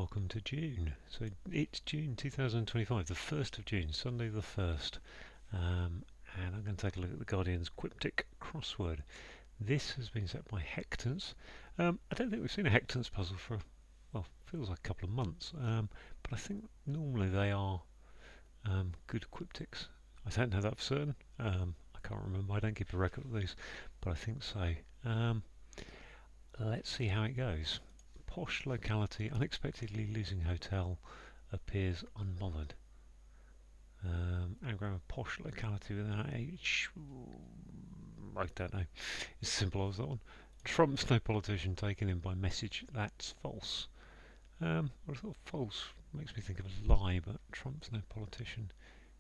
welcome to June. So it's June 2025, the 1st of June, Sunday the 1st. And I'm going to take a look at the Guardian's Quiptic crossword. This has been set by Hectence. I don't think we've seen a Hectence puzzle for, well, feels like a couple of months. But I think normally they are good Quiptics. I don't know that for certain. I can't remember. I don't keep a record of these, but I think so. Let's see how it goes. Posh locality, unexpectedly losing hotel, appears unbothered. Anagram of posh locality without H. I don't know. It's as simple as that one. Trump's no politician, taken in by message. That's false. I thought false makes me think of a lie, but Trump's no politician.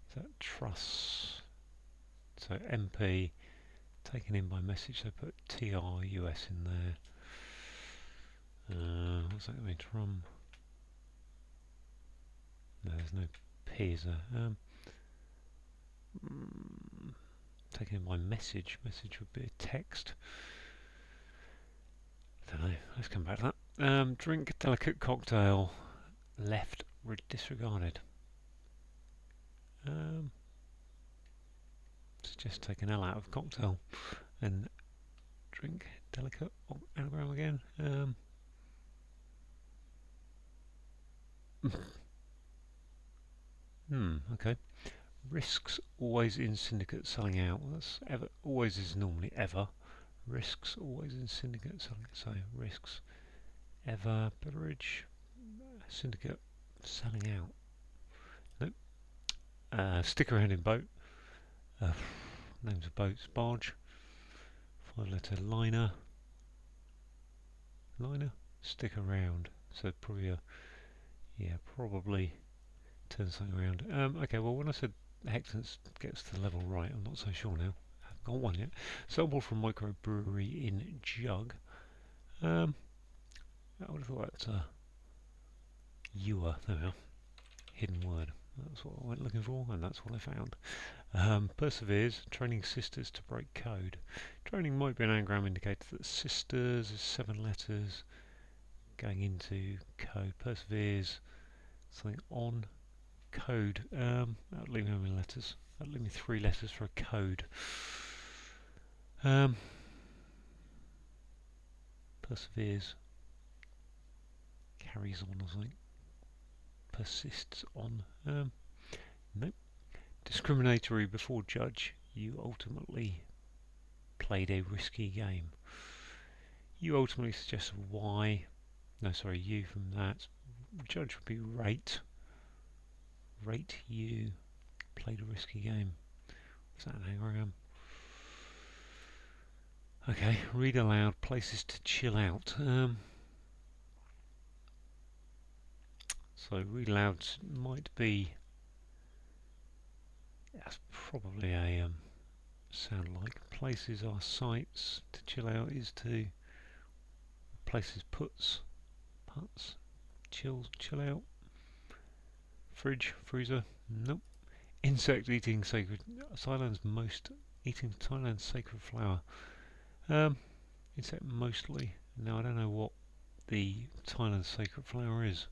Is that Truss? So MP, taken in by message. They put TRUS in there. What's that going to mean? Trump. No, there's no P, is there? Taken in by message. Message would be a text. I don't know. Let's come back to that. Drink delicate cocktail. Left disregarded. Suggest take an L out of cocktail and drink delicate anagram again. Okay. Risks always in syndicate selling out. That's ever. Always is normally ever. Risks always in syndicate selling. So risks ever beverage syndicate selling out. Nope. Stick around in boat. Names of boats. Barge. 5-letter liner. Liner. Stick around. So probably probably turn something around. Okay, well when I said Hectence gets the level right, I'm not so sure now. I haven't got one yet. Sample from microbrewery in jug. I would have thought that's ewer. There we are. Hidden word. That's what I went looking for, and that's what I found. Perseveres, training sisters to break code. Training might be an anagram indicator that sisters is 7 letters going into code. Perseveres, something on code. That'll leave me how many letters? That'll leave me 3 letters for a code. Perseveres, carries on or something. Persists on. Nope. Discriminatory before judge. You ultimately played a risky game. You ultimately suggest why. No, sorry, you from that. Judge would be rate. Rate you played a risky game. Was that an anagram? Okay, read aloud. Places to chill out. So read aloud might be. That's probably a sound like. Places are sites. To chill out is to. Places puts. Chill out. Fridge, freezer. Nope. Insect eating sacred. Thailand's sacred flower. Insect mostly. Now I don't know what the Thailand's sacred flower is,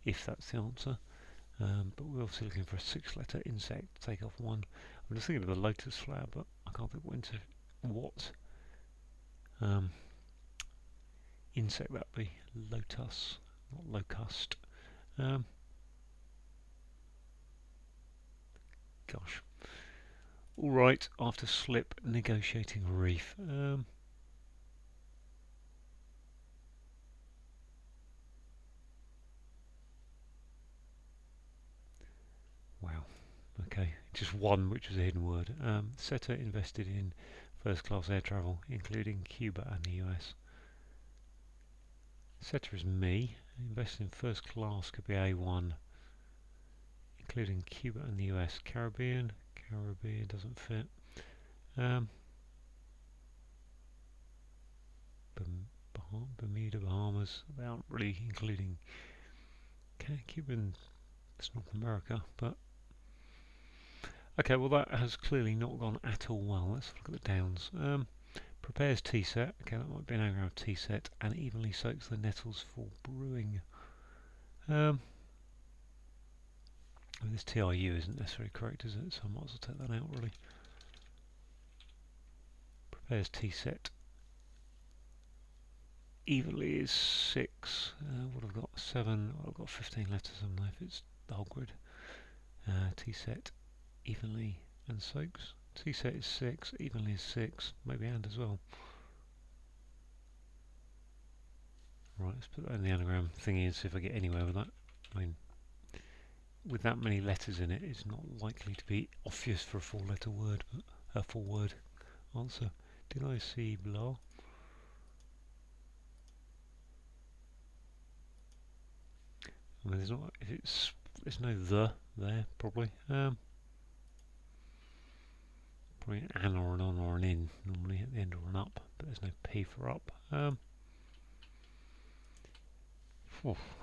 if that's the answer. But we're obviously looking for a 6-letter insect. Take off one. I'm just thinking of the lotus flower, but I can't think what insect that be. Lotus, not locust. Gosh. All right. After slip, negotiating reef. Wow. Okay, just one, which was a hidden word. Setter invested in first-class air travel, including Cuba and the US. Setter is me. Invested in first class could be A1, including Cuba and the US. Caribbean doesn't fit. Bermuda, Bahamas. They aren't really including Cuba and it's North America, but okay, well that has clearly not gone at all well. Let's look at the downs. Prepares tea set. Okay, that might be an anagram of tea set, and evenly soaks the nettles for brewing. I mean, this TRU isn't necessarily correct, is it? So I might as well take that out, really. Prepares T set evenly is 6. What have I got? 7. I've got 15 letters. I don't know if it's the whole grid. T set evenly and soaks. T set is 6. Evenly is 6. Maybe and as well. Right, let's put that in the anagram thingy and see if I get anywhere with that. I mean, with that many letters in it, it's not likely to be obvious for a four-letter word, but a four-word answer. Did I see blah? I mean, there's not. If it's there's no the there probably. Probably an an or an on or an in normally at the end, or an up, but there's no p for up.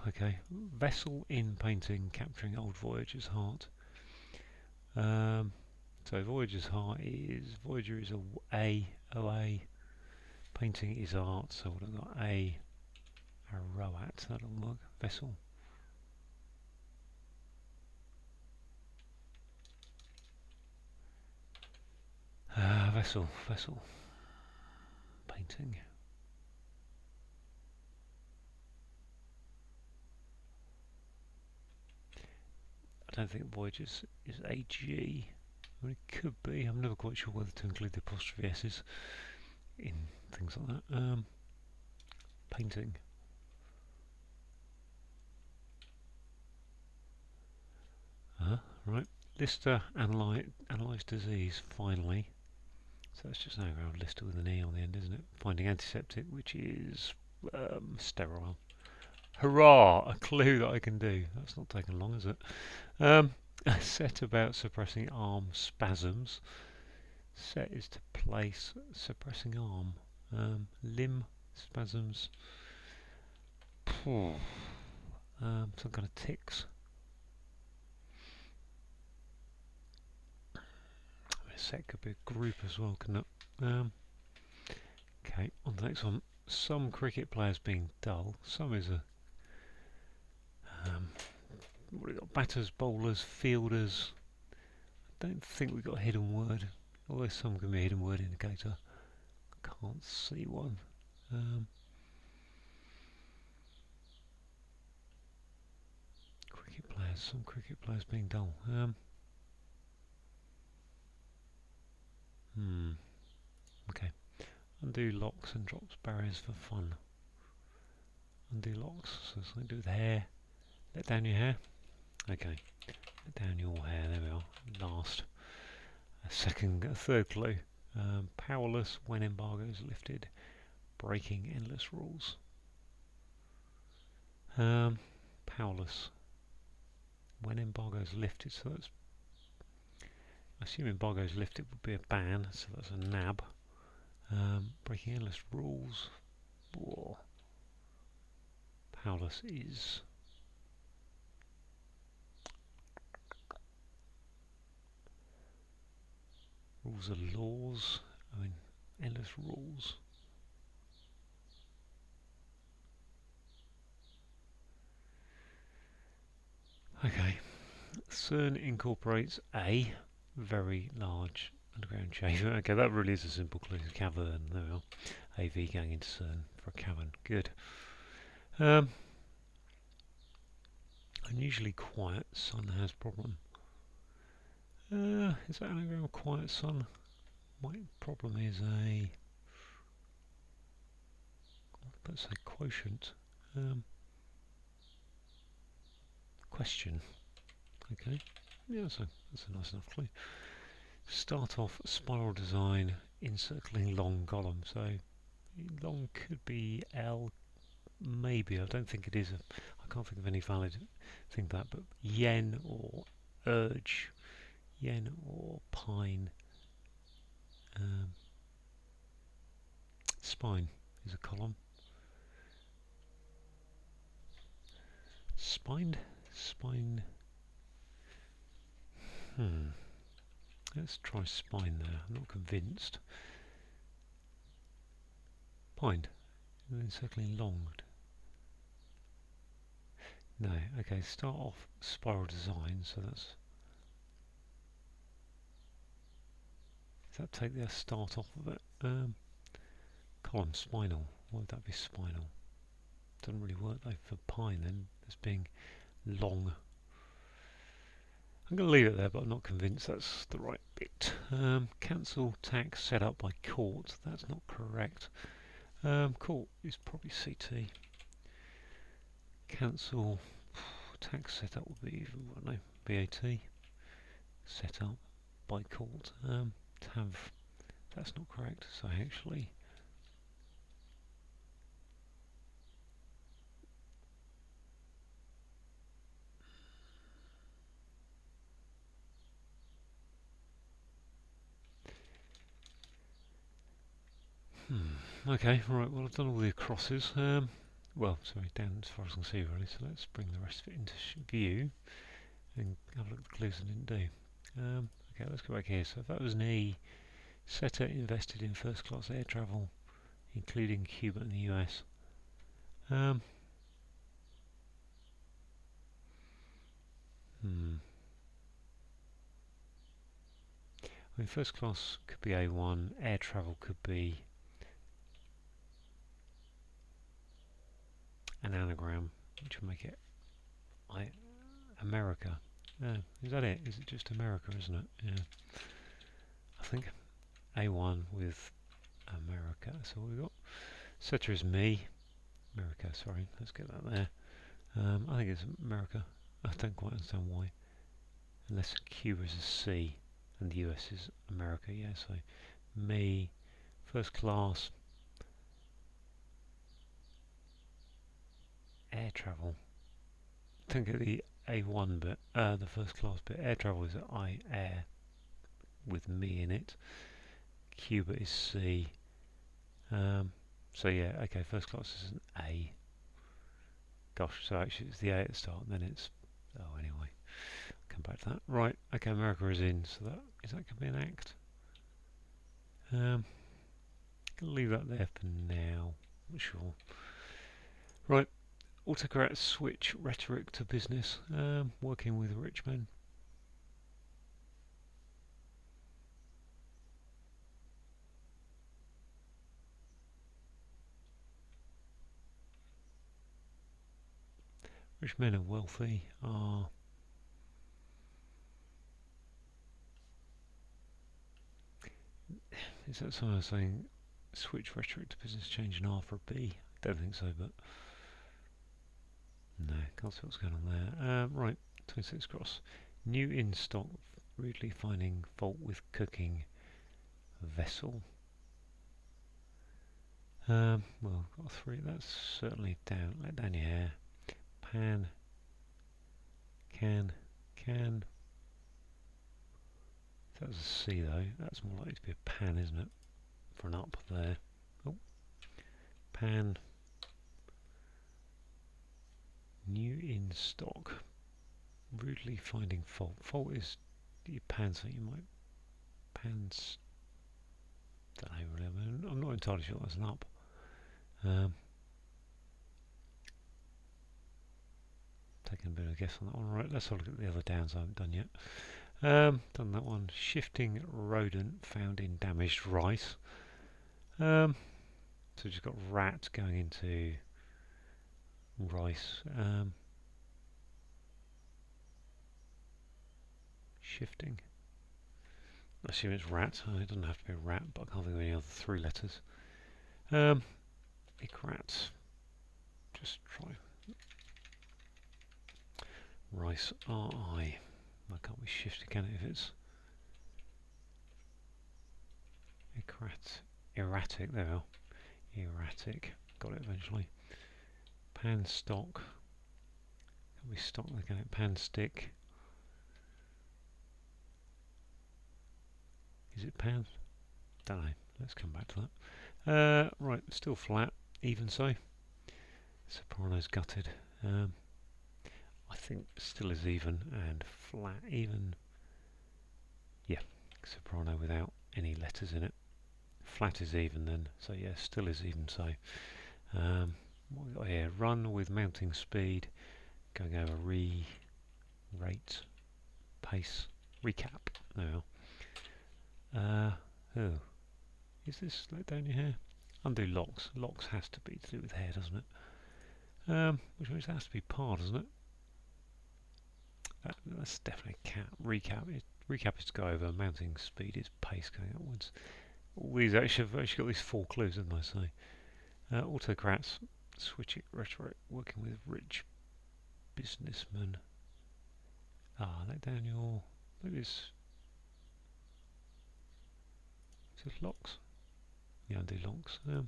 Okay, vessel in painting, capturing old voyager's heart. So voyager's heart is voyager is a OA. Painting is art, so what have I got? A rowat, that'll work. Vessel. Vessel. Painting. I don't think voyagers is AG. I mean, it could be. I'm never quite sure whether to include the apostrophe S's in things like that. Painting. Right. Lister analyse disease, finally. So that's just an anagram of Lister with an E on the end, isn't it? Finding antiseptic, which is sterile. Hurrah! A clue that I can do. That's not taken long, is it? Set about suppressing arm spasms. Set is to place suppressing arm. Limb spasms. Some kind of tics. Set could be a group as well, couldn't it? Okay, on the next one. Some cricket players being dull. Some is a what have we got? Batters, bowlers, fielders. I don't think we've got a hidden word. Although some can be a hidden word indicator. Can't see one. Cricket players. Some cricket players being dull. Okay. Undo locks and drops barriers for fun. Undo locks. So something to do with hair. Let down your hair. Okay. Let down your hair. There we are. Last. A third clue. Powerless when embargo is lifted. Breaking endless rules. Powerless when embargo is lifted. So that's. I assume embargo is lifted would be a ban. So that's a nab. Breaking endless rules. Whoa. Powerless is. Rules are laws. I mean, endless rules. Okay. CERN incorporates a very large underground chamber. Okay, that really is a simple clue. Cavern. There we are. AV going into CERN for a cavern. Good. Unusually quiet. Sun has problem. Is that anagram quiet sun? My problem is a. Let's say quotient. Question. Okay. Yeah, that's a nice enough clue. Start off spiral design, encircling long column. So long could be L. Maybe. I don't think it is. I can't think of any valid thing that. But yen or urge, yen or pine. Spine is a column. Spined? Spine. Let's try spine there. I'm not convinced. Pined. And then circling longed. No, okay, start off spiral design, so that's... Does that take the start off of it? Column spinal, why would that be spinal? Doesn't really work though for pine then, as being long. I'm going to leave it there, but I'm not convinced that's the right bit. Cancel tax set up by court, that's not correct. Court is probably CT. Cancel tax setup would be, I don't know, VAT. Set up by court. TAV, that's not correct. So actually, okay, right. Well, I've done all the crosses. Well, sorry, down as far as I can see really. So let's bring the rest of it into view and have a look at the clues I didn't do. Okay, let's go back here. So if that was an E, Setter invested in first-class air travel, including Cuba and the US. I mean, first class could be A1, air travel could be an anagram, which will make it America. Is that it? Is it just America, isn't it? Yeah. I think A1 with America. So what we got? Setter is me. America, sorry. Let's get that there. I think it's America. I don't quite understand why. Unless Cuba is a C and the US is America. Yeah, so me, first class, air travel. Don't get the A1 bit, the first class bit. Air travel is I air with me in it. Cuba is C. So yeah, okay, first class is an A. Gosh, so actually it's the A at the start, and then it's... Oh, anyway, come back to that. Right, okay, America is in, so that is that going to be an act? Gonna leave that there for now. Not sure. Right, autocorrect switch rhetoric to business. Working with rich men. Rich men are wealthy are... Is that someone saying switch rhetoric to business, change an R for a B? Don't think so, but no, can't see what's going on there. Right, 26 cross. New in stock, rudely finding fault with cooking vessel. Well, got 3. That's certainly down. Let down your hair. Pan. Can. That was a C though. That's more likely to be a pan, isn't it? For an up there. Oh. Pan. New in stock. Rudely finding fault. Fault is your pan, so you might pans. Don't know really. I mean, I'm not entirely sure that's an up. Taking a bit of a guess on that one. Right, let's have a look at the other downs I haven't done yet. Done that one. Shifting rodent found in damaged rice. So we've just got rat going into rice. Shifting. I assume it's rat. Oh, it doesn't have to be a rat, but I can't think of any other 3 letters. Ikrat. Just try. Rice RI. Why can't we shift again if it's Ikrat? Erratic. There we are. Erratic. Got it eventually. Pan stock. Can we stock again? Pan stick. Is it pan? Don't know. Let's come back to that. Right, still flat. Even so. Soprano's gutted. I think still is even and flat. Even. Yeah, soprano without any letters in it. Flat is even then. So yeah, still is even so. What we got here? Run with mounting speed. going over rate, pace, recap. Now, oh, is this let down your hair? Undo locks. Locks has to be to do with hair, doesn't it? Which means it has to be par, doesn't it? That's definitely a cap. Recap is to go over. Mounting speed is pace going upwards. All these actually have actually got these 4 clues, haven't I? So, autocrats, switching rhetoric, working with rich businessmen. Let down your. Maybe it's. Is it locks? Yeah, undo locks. I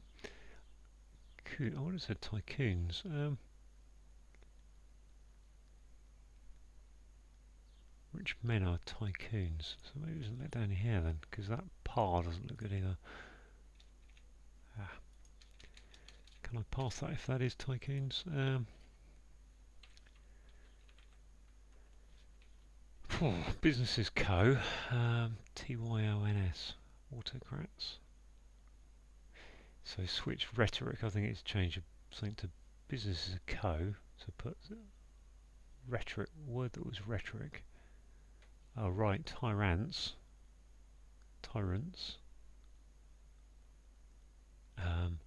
would have said tycoons. Rich men are tycoons. So maybe it doesn't let down your hair then, because that par doesn't look good either. Can I pass that if that is tycoons? Businesses co. Tyons. Autocrats. So switch rhetoric. I think it's changed something to businesses co. So put rhetoric. Word that was rhetoric. Oh right, tyrants. Tyrants. Tyrants.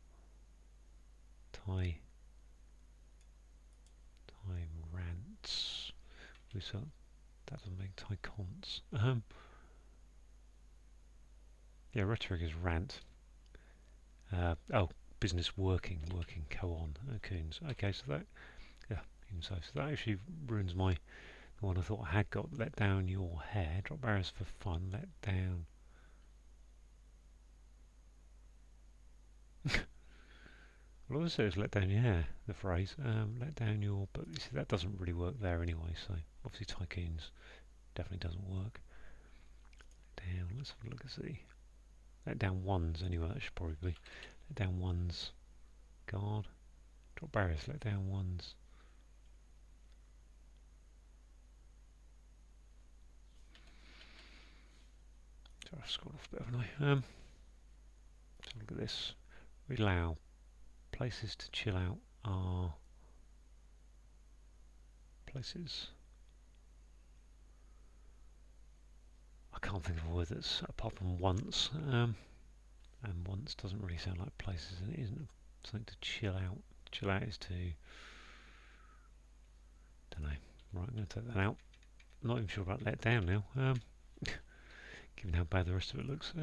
That doesn't make tycons. Yeah, rhetoric is rant. Business working koan. Coons. Okay, so that, yeah, even so that actually ruins the one I thought I had got. Let down your hair. Drop barriers for fun. Let down. Well, also is let down your hair. The phrase. Let down your. But you see, that doesn't really work there anyway. So obviously tycoons definitely doesn't work. Down. Let's have a look and see. Let down ones anyway. That should probably be. Let down ones. Guard. Drop barriers. Let down ones. Sorry, I've scrolled off a bit, haven't I? Let's have a look at this. Allow. Places to chill out are places. I can't think of a word that's apart from once. And once doesn't really sound like places, and it isn't something to chill out. Chill out is to. Don't know. Right, I'm going to take that out. I'm not even sure about let down now. Given how bad the rest of it looks.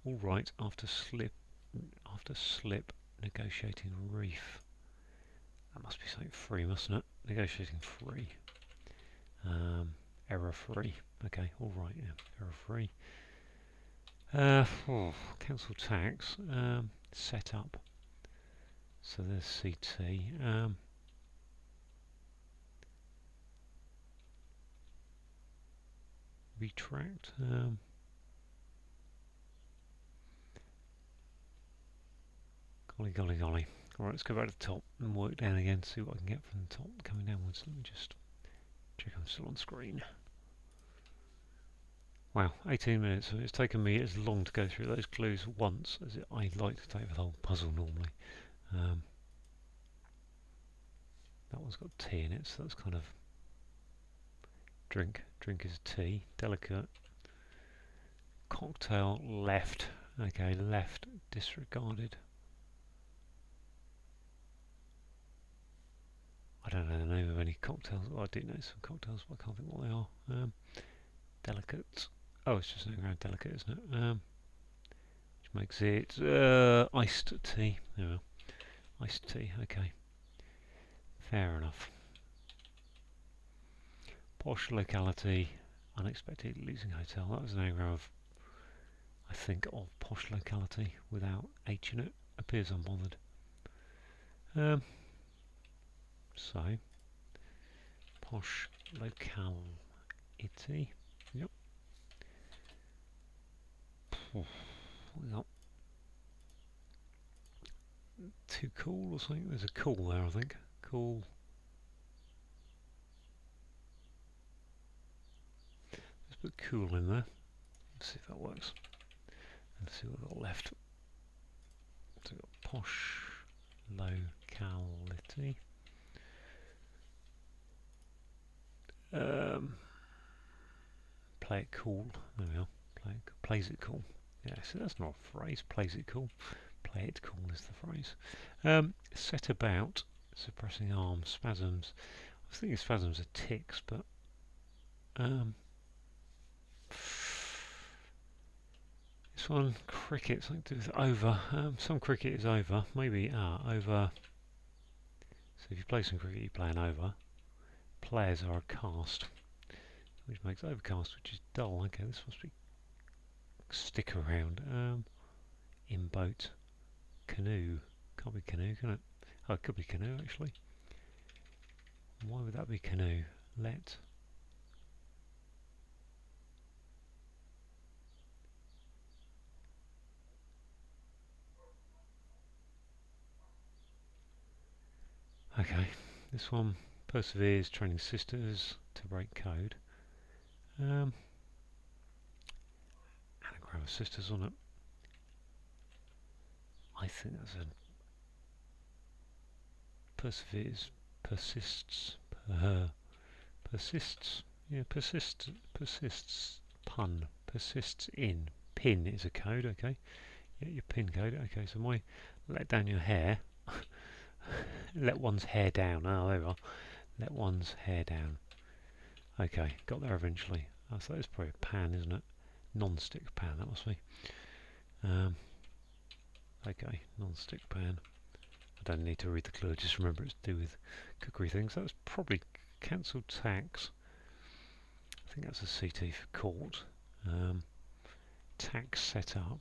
All right. After slip, negotiating reef. That must be something free, mustn't it? Negotiating free. Error free. Okay, alright, yeah, error free. Council tax. Set up. So there's CT. Retract. Golly. Alright, let's go back to the top and work down again, see what I can get from the top coming downwards. Let me just check I'm still on screen. Wow, 18 minutes. So it's taken me as long to go through those clues once as I like to take the whole puzzle normally. That one's got tea in it, so that's kind of drink. Drink is tea. Delicate. Cocktail left. Okay, left disregarded. I don't know the name of any cocktails. Well, I do know some cocktails, but I can't think what they are. Delicate. Oh, it's just an anagram delicate, isn't it? Which makes it iced tea. There we are. Iced tea. Okay. Fair enough. Posh locality. Unexpected losing hotel. That was an anagram of, I think, of posh locality without H in it. Appears unbothered. So, posh locality. Yep. We got too cool or something. There's a cool there, I think. Cool. Let's put cool in there. Let's see if that works. Let's see what we've got left. So we've got posh locality. Play it cool. There we are. Plays it cool. Yeah, so that's not a phrase. Plays it cool. Play it cool is the phrase. Set about. Suppressing arms. Spasms. I was thinking spasms are ticks, but this one, cricket, something to do with over. Some cricket is over. Maybe over. So if you play some cricket, you play an over. Players are a cast, which makes overcast, which is dull. Okay, this must be stick around. In boat, canoe. Can't be canoe, can it? Oh, it could be canoe actually. Why would that be canoe? Let. Okay, this one perseveres, training sisters to break code. Anagram of sisters on it. I think that's a perseveres, persists, persists. Yeah, persists. Pun. Persists in. Pin is a code. Okay. Yeah, your pin code. Okay, so my let down your hair. Let one's hair down. Oh, there we are. Let one's hair down. Okay, got there eventually. Oh, so that's probably a pan, isn't it? Non-stick pan, that must be. Okay, non-stick pan. I don't need to read the clue, just remember it's to do with cookery things. That's probably cancelled tax. I think that's a CT for court. Tax set up.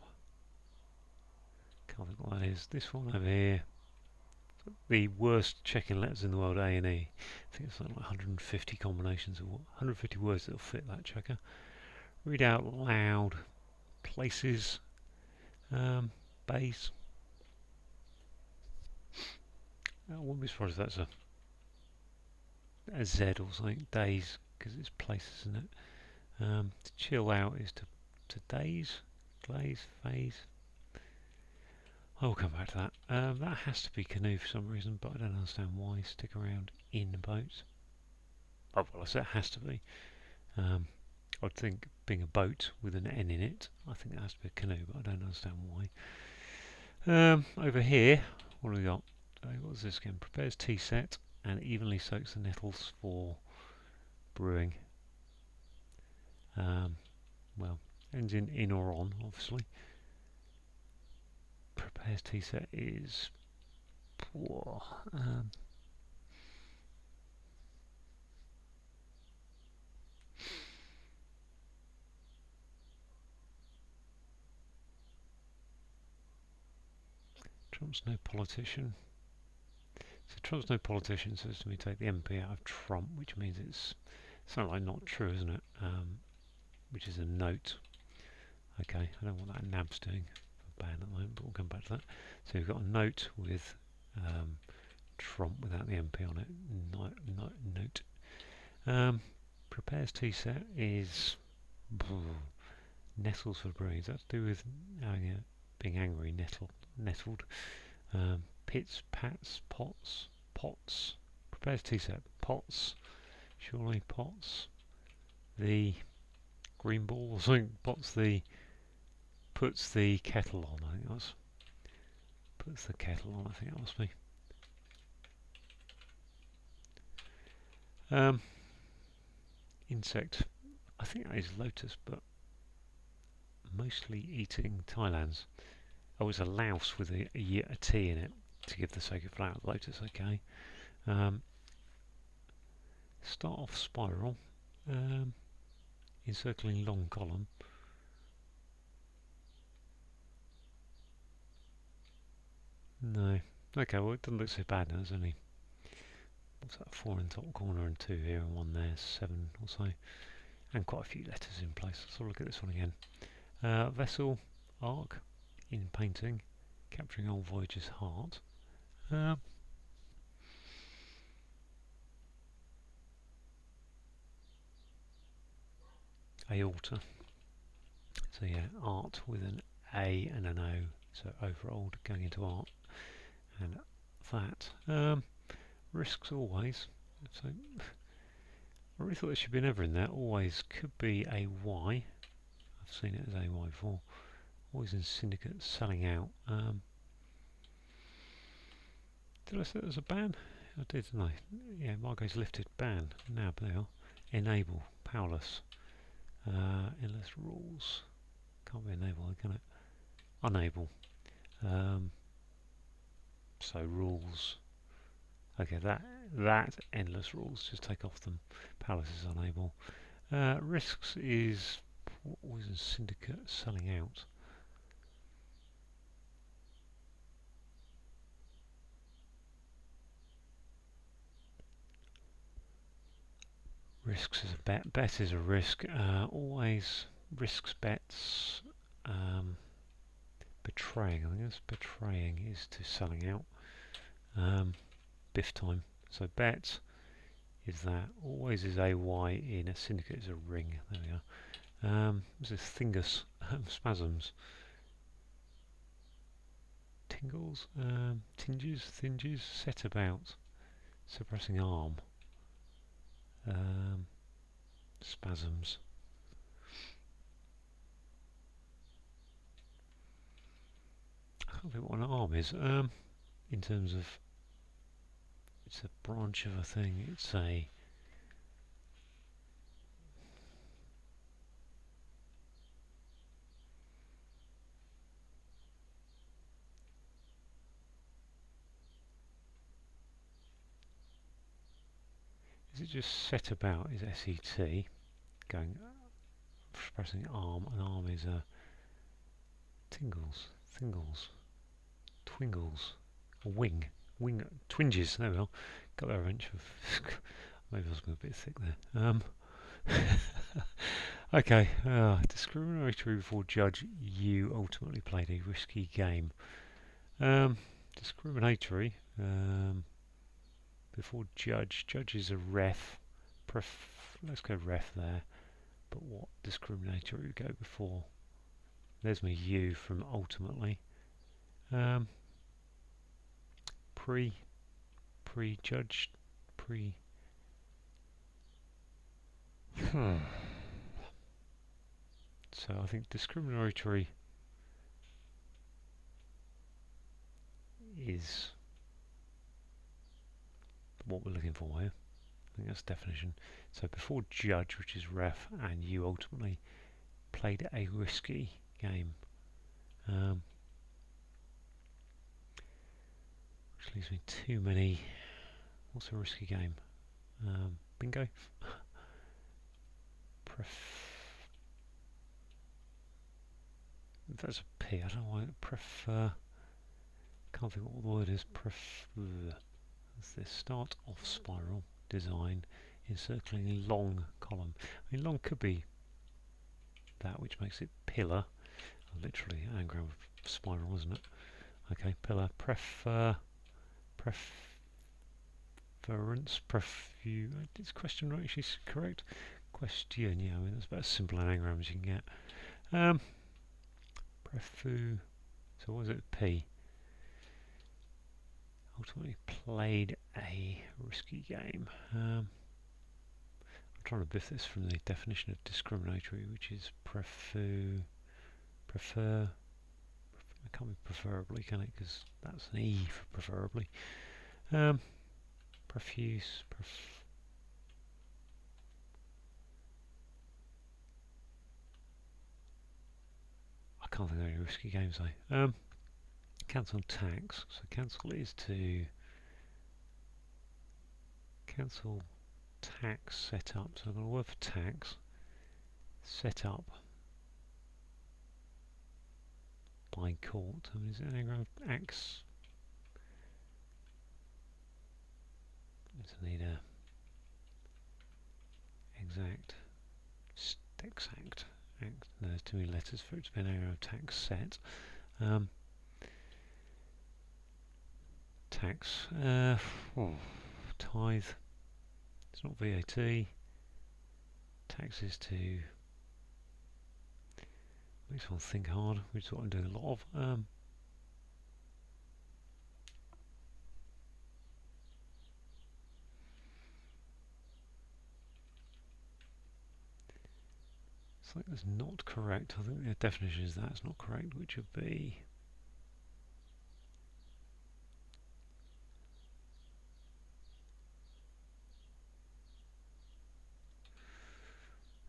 Can't think what that is. This one over here. The worst checking letters in the world, A and E. I think it's like 150 combinations of 150 words that'll fit that checker. Read out loud. Places. Base. I wouldn't be surprised if that's a Z or something. Days, because it's places, isn't it? To chill out is to daze, glaze, phase. I will come back to that. That has to be canoe for some reason, but I don't understand why. Stick around in boat. Oh, well, I said it has to be. I'd think being a boat with an N in it, I think it has to be a canoe, but I don't understand why. Over here, what do we got? What's this again? Prepares tea set and evenly soaks the nettles for brewing. Well, ends in or on, obviously. Prepares tea set is poor. Trump's no politician. So Trump's no politician, so to me take the MP out of Trump, which means it's something like not true, isn't it? Which is a note. Okay, I don't know what that nab's doing for ban at the moment, but we'll come back to that. So you've got a note with Trump without the MP on it. Note. Prepares tea set is nettles for brewing. Is that to do with being angry, nettled? Pits, pats, pots. Prepares tea set. Pots. Surely pots. The green ball or something. Puts the kettle on. I think that's puts the kettle on. I think that must be. Insect. I think that is lotus, but mostly eating Thailand's. Oh, it's a louse with a T in it to give the sake of flower. Lotus, okay. Start off spiral. Encircling long column. No. Okay, well it doesn't look so bad now. There's only, what's that, 4 in the top corner and 2 here and 1 there, 7 or so. And quite a few letters in place. Let's have a look at this one again. Vessel, arc, in painting, capturing old voyager's heart. Aorta. So yeah, art with an A and an O. So over old going into art. And that. Risks always. So I really thought there should be an ever in there. Always could be a Y. I've seen it as a Y before. Always in syndicate selling out. Did I say it was a ban? I did, didn't I? Yeah, Margot's lifted ban. Nab now. Enable. Powerless. Endless rules. Can't be enable, can it? Unable. So rules. Okay, that endless rules. Just take off them. Powerless is unable. Risks is always in syndicate selling out. Risks is a bet. Bet is a risk. Always risks bets. Betraying. I think that's betraying is to selling out. Biff time. So bet is that. Always is a Y in a syndicate is a ring. There we are. This is thingus. Spasms. Tingles. Thinges. Set about. Suppressing arm. Spasms. I can't think what an arm is. In terms of, it's a branch of a thing. It's a. Is it just set about? Is SET going? Suppressing arm. An arm is a. Tingles. Thingles. Twingles. A wing. Twinges. There we are. Got there eventually. Maybe I was a bit thick there. Okay. Discriminatory before judge. You ultimately played a risky game. Discriminatory. Before judge. Judge is a ref. Let's go ref there. But what discriminatory would go before? There's my U from ultimately. Prejudged. So I think discriminatory is what we're looking for here. I think that's definition. So before judge, which is ref, and you ultimately played a risky game. Which leaves me too many. What's a risky game? Bingo. That's a P. I don't know why. Prefer. Can't think what the word is. Prefer. That's this start off spiral design encircling long column. I mean, long could be that, which makes it pillar. Literally, anagram of spiral, isn't it? Okay, pillar. Preference. Is question actually correct? Question. Yeah, I mean that's about as simple an anagram as you can get. So what was it? P. Ultimately played a risky game. I'm trying to biff this from the definition of discriminatory, which is prefer. It can't be preferably, can it? Because that's an E for preferably. Profuse. I can't think of any risky games though. Cancel tax. So cancel is to cancel tax setup. So I've got a word for tax. Set up by court. I mean, is it an anagram of axe? I need a exact. Exact. No, there's too many letters for it to be an anagram of tax set. Tax. Tithe. It's not VAT. Taxes to. Makes one think hard, which is what I'm doing a lot of. Looks like that's not correct. I think the definition is that's not correct, which would be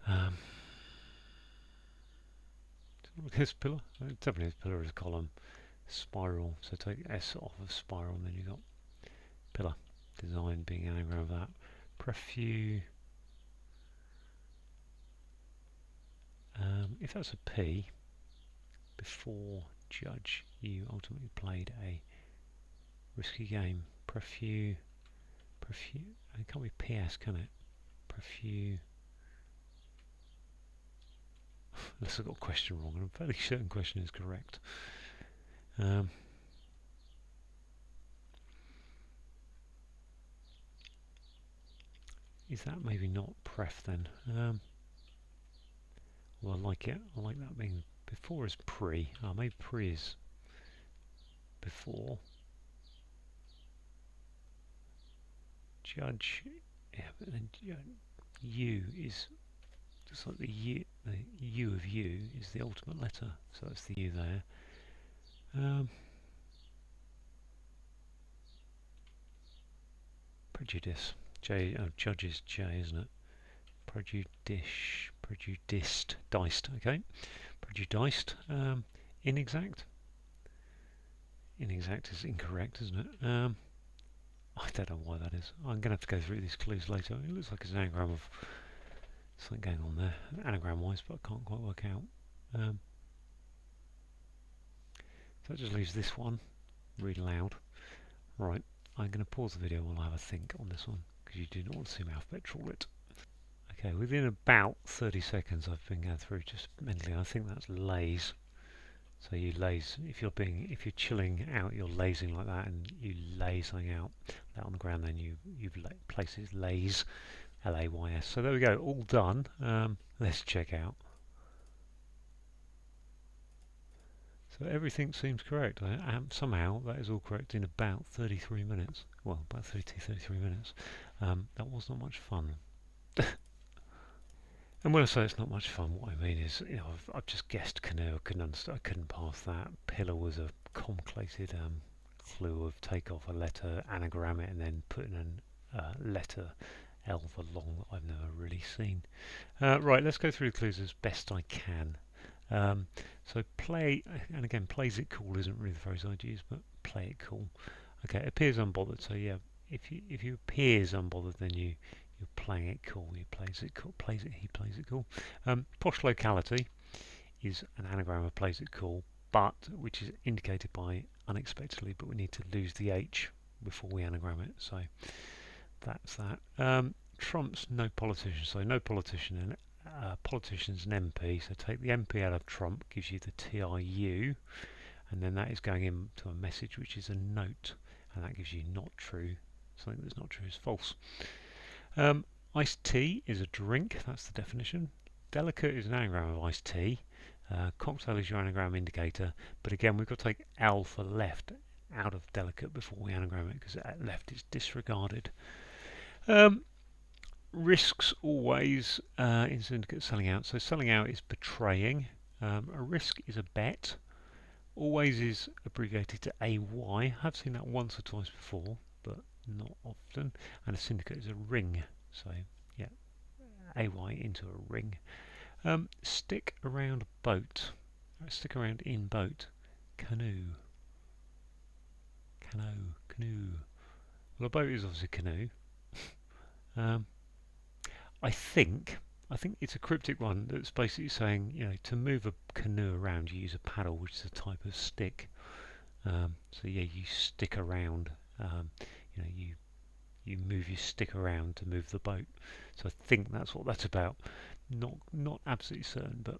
um, this pillar. It definitely is pillar is column. Spiral. So take S off of spiral, and then you've got pillar. Design being an anagram of that. Prefu. If that's a P, before judge, you ultimately played a risky game. Prefu. It can't be PS, can it? Prefu. Unless I've got a question wrong, and I'm fairly certain question is correct. Is that maybe not pref then? Well, I like it. I like that being before is pre. Maybe pre is before. Judge. Yeah, but then U is just like the U of U is the ultimate letter, so that's the U there. Prejudice. J. Oh, judge is J, isn't it? Prejudiced. Diced. Okay. Prejudiced. Inexact. Inexact is incorrect, isn't it? I don't know why that is. I'm going to have to go through these clues later. It looks like it's an anagram of something going on there, anagram-wise, but I can't quite work out. So that just leaves this one. Read aloud. Right, I'm going to pause the video while I have a think on this one, because you do not want to see me alphabet trawl it. Okay, within about 30 seconds I've been going through just mentally. I think that's laze. So you laze, if you're chilling out, you're lazing like that, and you lay something out on the ground, then you've placed it lays, L-A-Y-S. So there we go, all done. Let's check out. So everything seems correct. Somehow that is all correct in about 33 minutes. Well, about 32, 33 minutes. That was not much fun. And when I say it's not much fun, what I mean is, I've just guessed canoe. I couldn't pass that. Pillar was a complicated clue of take off a letter, anagram it, and then put in a letter L for long that I've never really seen. Right, let's go through the clues as best I can. So play, and again, plays it cool isn't really the phrase I'd use, but play it cool. Okay, appears unbothered. So yeah, if you appears unbothered, then you're playing it cool. He plays it cool. He plays it cool. Posh locality is an anagram of plays it cool, but which is indicated by unexpectedly. But we need to lose the H before we anagram it. So that's that. Trumps no politician. So no politician, and politician's an MP. So take the MP out of Trump, gives you the TIU, and then that is going into a message which is a note, and that gives you not true. Something that's not true is false. Iced tea is a drink, that's the definition. Delicate is an anagram of iced tea. Cocktail is your anagram indicator, but again we've got to take L for left out of delicate before we anagram it, because left is disregarded. Risks always in syndicate selling out. So selling out is betraying. A risk is a bet. Always is abbreviated to AY. I've seen that once or twice before, but not often. And a syndicate is a ring. So yeah, AY into a ring. Stick around boat. Stick around in boat. Canoe. Canoe. Well, a boat is obviously canoe. I think it's a cryptic one that's basically saying, to move a canoe around, you use a paddle, which is a type of stick. So yeah, you stick around. You move your stick around to move the boat. So I think that's what that's about. Not absolutely certain, but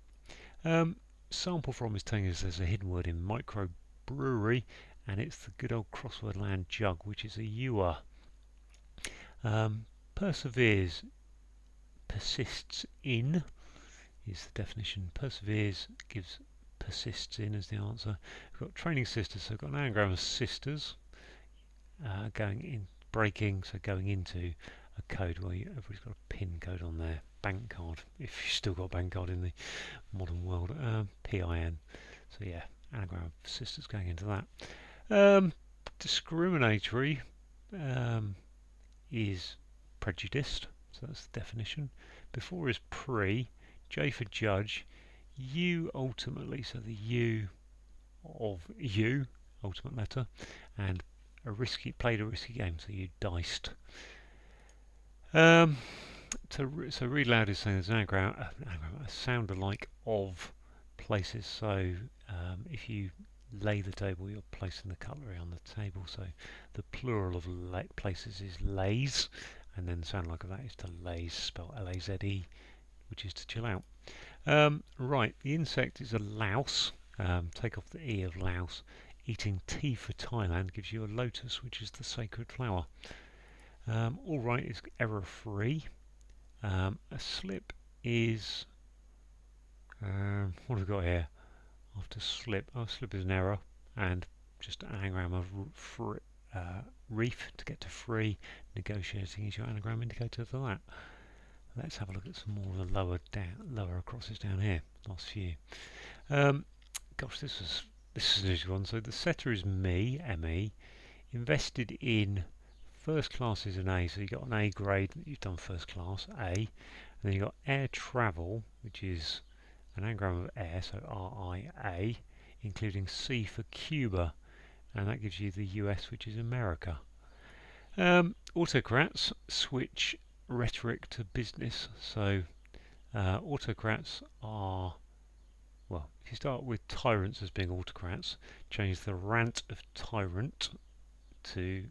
sample from is telling us there's a hidden word in microbrewery, and it's the good old crossword land jug, which is a ewer. Perseveres, persists in is the definition. Perseveres gives persists in as the answer. We've got training sisters, so we've got an anagram of sisters going in, breaking, so going into a code where everybody's got a pin code on their bank card, if you've still got a bank card in the modern world. PIN. So yeah, anagram of sisters going into that. Discriminatory is prejudiced, so that's the definition. Before is pre, J for judge, U ultimately, so the U of you, ultimate letter, and played a risky game, so you diced. So read loud is saying there's an anagram, a sound alike of places. So if you lay the table, you're placing the cutlery on the table. So the plural of places is lays, and then the sound like of that is to laze, spelled L-A-Z-E, which is to chill out. Right, the insect is a louse. Take off the E of louse. Eating tea for Thailand gives you a lotus, which is the sacred flower. All right is error-free. A slip is... what have we got here? After slip, slip is an error, and just an anagram of reef to get to free. Negotiating is your anagram indicator for that. Let's have a look at some more of the lower crosses down here. Last few. Gosh, this is an easy one. So the setter is me, M-E. Invested in first class is an A, so you've got an A grade, you've done first class, A. And then you've got air travel, which is an anagram of air, so R-I-A, including C for Cuba, and that gives you the US, which is America. Autocrats switch rhetoric to business, so autocrats are, well, if you start with tyrants as being autocrats, change the rant of tyrant to,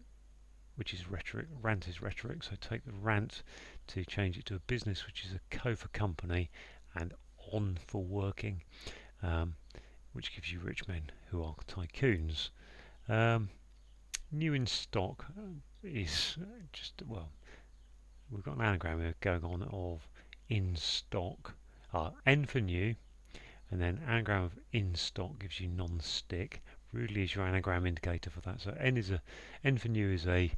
which is rhetoric, rant is rhetoric, so take the rant to change it to a business, which is a co for company, and on for working, which gives you rich men who are tycoons. New in stock is just, well, we've got an anagram here going on of in stock. N for new, and then anagram of in stock gives you non-stick. Rudely is your anagram indicator for that. So N for new is a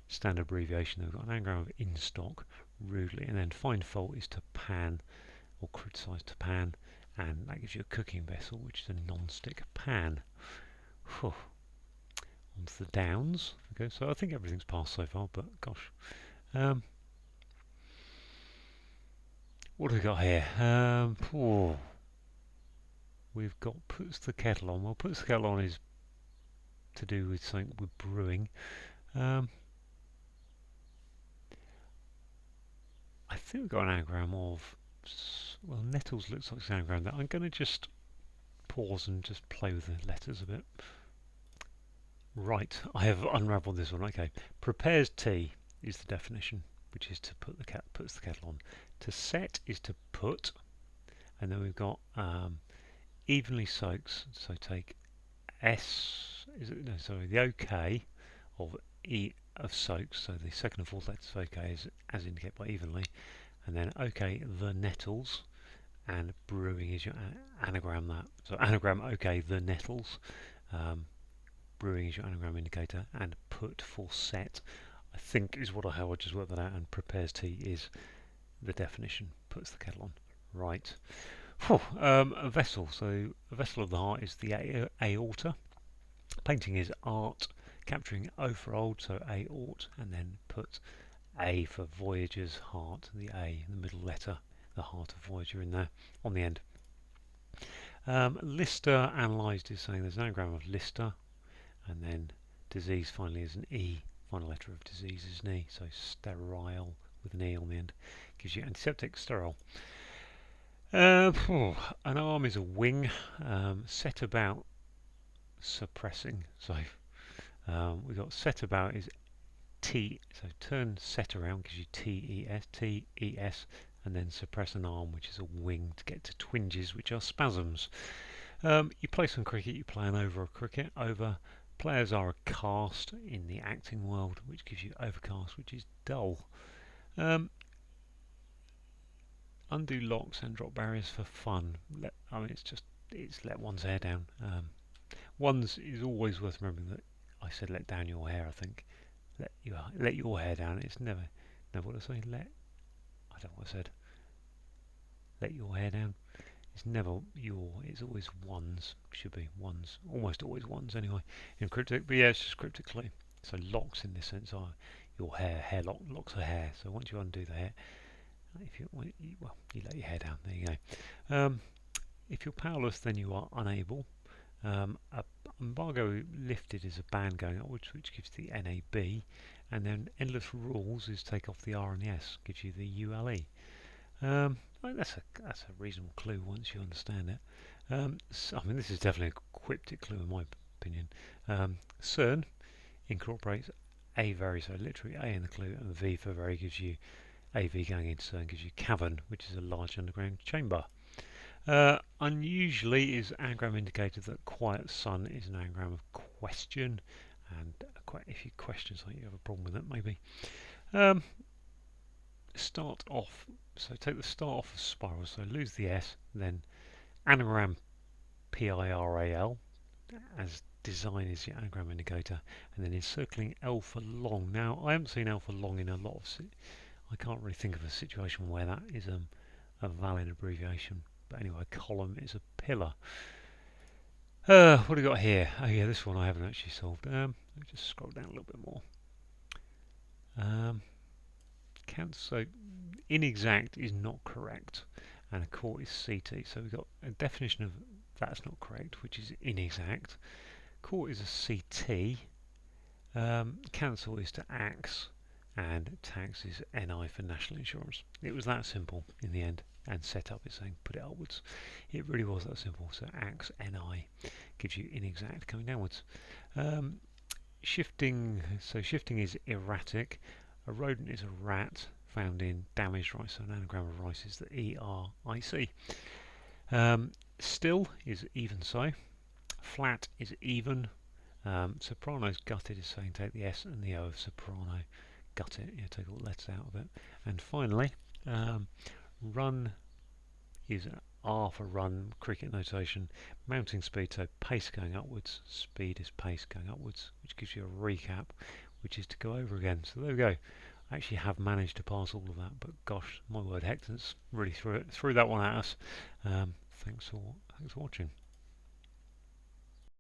standard abbreviation. We've got an anagram of in stock, rudely, and then find fault is to pan or criticise to pan, and that gives you a cooking vessel, which is a non-stick pan. Whew. On to the downs. Okay, so I think everything's passed so far, but gosh. What have we got here? We've got puts the kettle on. Well, puts the kettle on is to do with something with brewing. I think we've got an anagram of, well, nettles looks like an anagram that I'm going to just pause and just play with the letters a bit. Right, I have unravelled this one. Okay, prepares tea is the definition, which is to puts the kettle on. To set is to put, and then we've got evenly soaks. So take S. The OK of E of soaks. So the second and fourth letters of OK is as indicated by evenly, and then OK the nettles, and brewing is your anagram that. So anagram OK the nettles. Brewing is your anagram indicator, and put for set, I think is how I just worked that out, and prepares tea is the definition, puts the kettle on. Right. A vessel, so a vessel of the heart is the aorta. Painting is art, capturing O for old, so aort, and then put A for Voyager's heart, the A, the middle letter, the heart of Voyager in there, on the end. Lister analysed is saying there's an anagram of Lister, and then disease finally is an E, final letter of disease is an E, so sterile with an E on the end gives you antiseptic, sterile. An arm is a wing, set about suppressing, so we've got set about is T, so turn set around gives you T-E-S, and then suppress an arm, which is a wing, to get to twinges, which are spasms. You play some cricket, you play an over of cricket. Over players are a cast in the acting world, which gives you overcast, which is dull. Undo locks and drop barriers for fun. It's let one's hair down. One's is always worth remembering that I said let down your hair. I think let your hair down. It's never what I say. I don't know what I said. let your hair down. It's never your, it's always ones, should be ones, almost always ones anyway, in cryptic, but yeah, it's just cryptically. So locks in this sense are your hair lock, locks of hair. So once you undo the hair, if you, well, you let your hair down, there you go. If you're powerless, then you are unable. A embargo lifted is a ban going upwards, which gives the NAB, and then endless rules is take off the R and the S, gives you the ULE. Well, that's a reasonable clue once you understand it. So, I mean, this is definitely a cryptic clue in my opinion. CERN incorporates A very, so literally A in the clue, and V for very gives you AV going into CERN gives you cavern, which is a large underground chamber. Unusually is anagram indicated that quiet sun is an anagram of question, and if you question something, you have a problem with it maybe. Start off, so take the start off of spiral, so lose the S, then anagram PIRAL, as design is your anagram indicator, and then encircling L for long. Now, I haven't seen L for long in a lot of, I can't really think of a situation where that is a valid abbreviation. But anyway, column is a pillar. What have we got here? Oh yeah, this one I haven't actually solved. Let me just scroll down a little bit more. So inexact is not correct, and a court is CT. So we've got a definition of that's not correct, which is inexact. Court is a CT. Cancel is to axe, and tax is NI for national insurance. It was that simple in the end, and set up is saying put it upwards. It really was that simple. So axe NI gives you inexact coming downwards. Shifting, so shifting is erratic. A rodent is a rat found in damaged rice, so an anagram of rice is the ERIC. Still is even so. Flat is even. Soprano's gutted is saying take the S and the O of soprano, gut it, take all the letters out of it. And finally, run is an R for run, cricket notation, mounting speed, so pace going upwards, speed is pace going upwards, which gives you a recap, which is to go over again. So there we go. I actually have managed to pass all of that, but gosh, my word, Hectence really threw that one at us. Thanks for watching.